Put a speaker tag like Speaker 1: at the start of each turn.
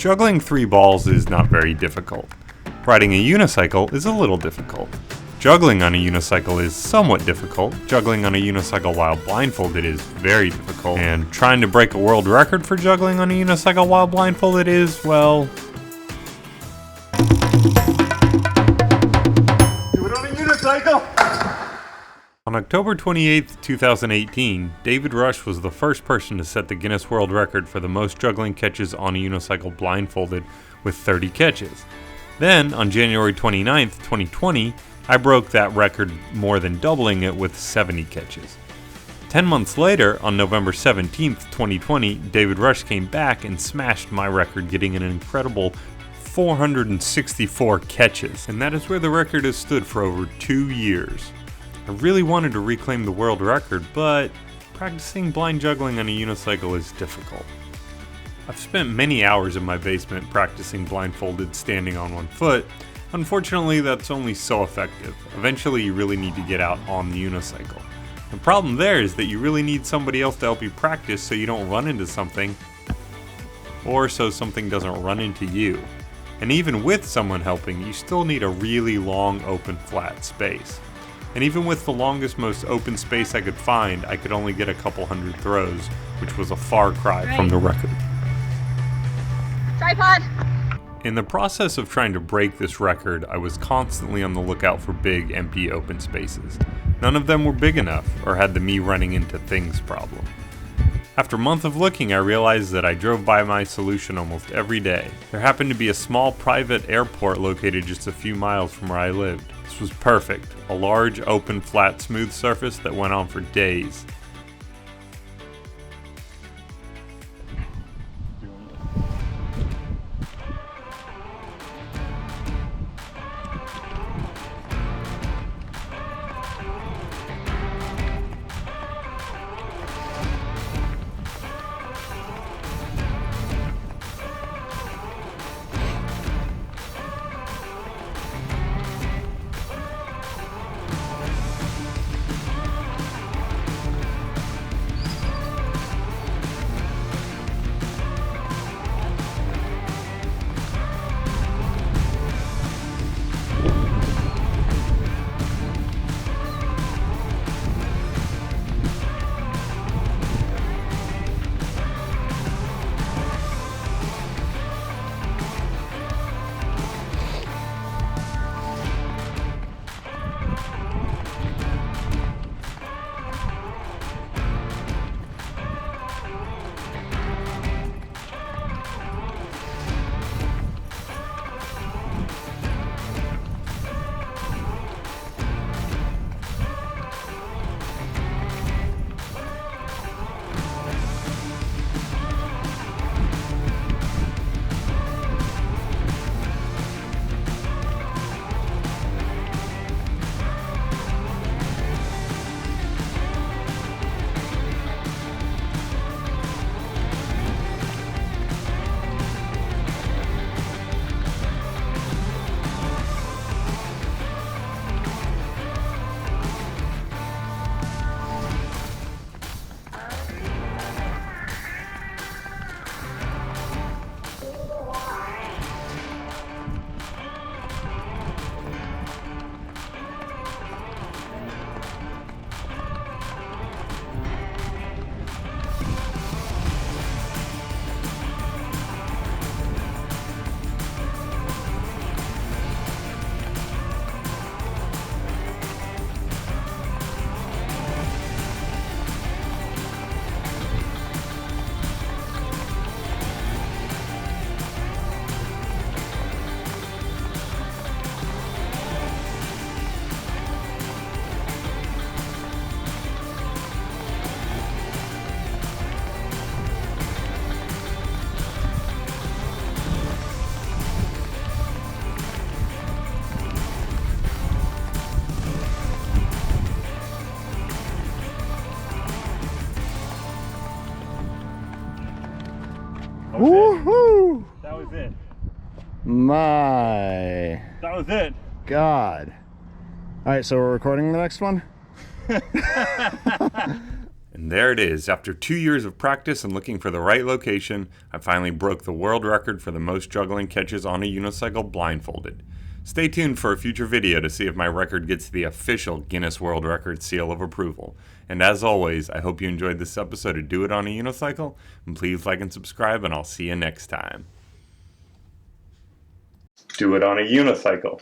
Speaker 1: Juggling 3 balls is not very difficult. Riding a unicycle is a little difficult. Juggling on a unicycle is somewhat difficult. Juggling on a unicycle while blindfolded is very difficult. And trying to break a world record for juggling on a unicycle while blindfolded is, well...
Speaker 2: Do it on a unicycle!
Speaker 1: On October 28, 2018, David Rush was the first person to set the Guinness World Record for the most juggling catches on a unicycle blindfolded with 30 catches. Then, on January 29, 2020, I broke that record, more than doubling it with 70 catches. 10 months later, on November 17, 2020, David Rush came back and smashed my record, getting an incredible 464 catches, and that is where the record has stood for over 2 years. I really wanted to reclaim the world record, but practicing blind juggling on a unicycle is difficult. I've spent many hours in my basement practicing blindfolded standing on one foot. Unfortunately, that's only so effective. Eventually, you really need to get out on the unicycle. The problem there is that you really need somebody else to help you practice so you don't run into something, or so something doesn't run into you. And even with someone helping, you still need a really long, open, flat space. And even with the longest, most open space I could find, I could only get a couple hundred throws, which was a far cry from the record.
Speaker 3: Tripod!
Speaker 1: In the process of trying to break this record, I was constantly on the lookout for big, empty, open spaces. None of them were big enough, or had the me running into things problem. After a month of looking, I realized that I drove by my solution almost every day. There happened to be a small private airport located just a few miles from where I lived. This was perfect, a large, open, flat, smooth surface that went on for days.
Speaker 2: Woohoo!
Speaker 1: That was it.
Speaker 2: My
Speaker 1: That was it.
Speaker 2: God. Alright, so we're recording the next one?
Speaker 1: And And there it is. After 2 years of practice and looking for the right location, I finally broke the world record for the most juggling catches on a unicycle blindfolded. Stay tuned for a future video to see if my record gets the official Guinness World Record seal of approval. And as always, I hope you enjoyed this episode of Do It on a Unicycle, and please like and subscribe, and I'll see you next time. Do it on a unicycle.